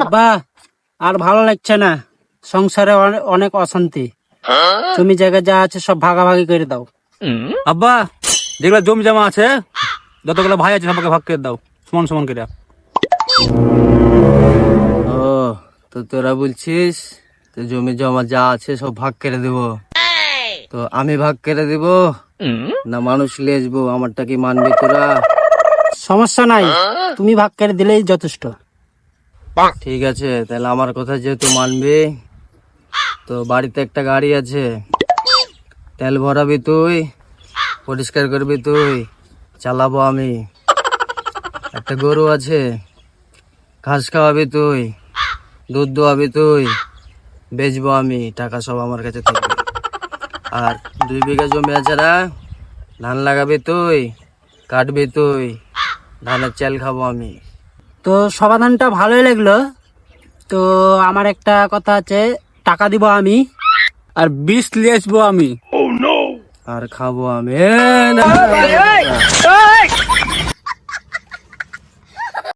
আব্বা আর ভালো লাগছে না, সংসারে অনেক অশান্তি। জমি জায়গা যা আছে সব ভাগাভাগি করে দাও। আব্বা যেগুলা জমি জমা আছে, যতগুলো ভাই আছে সবাইকে ভাগ করে দাও সমান সমান করে। ও তো তোরা বলছিস তো জমি জমা যা আছে সব ভাগ করে দেব, তো আমি ভাগ করে দিব না মানুষ লেজবো? আমারটা কি মানবি তোরা? সমস্যা নাই, তুমি ভাগ করে দিলেই যথেষ্ট। ঠিক আছে, তাহলে আমার কথা যেহেতু মানবি, তো বাড়িতে একটা গাড়ি আছে, তেল ভরাবি তুই, পরিষ্কার করবি তুই, চালাবো আমি। একটা গরু আছে, ঘাস খাওয়াবি তুই, দুধ দোয়াবি তুই, বেচবো আমি, টাকা সব আমার কাছে থাকবে। আর 2 বিঘা জমি আছে না, ধান লাগাবি তুই, কাটবি তুই, ধানের চাল খাবো আমি। তো সমাধানটা ভালোই লাগলো। তো আমার একটা কথা আছে, টাকা দিব আমি। আর 20 নিয়ে আসবো আমি। আর খাবো আমি। এ না,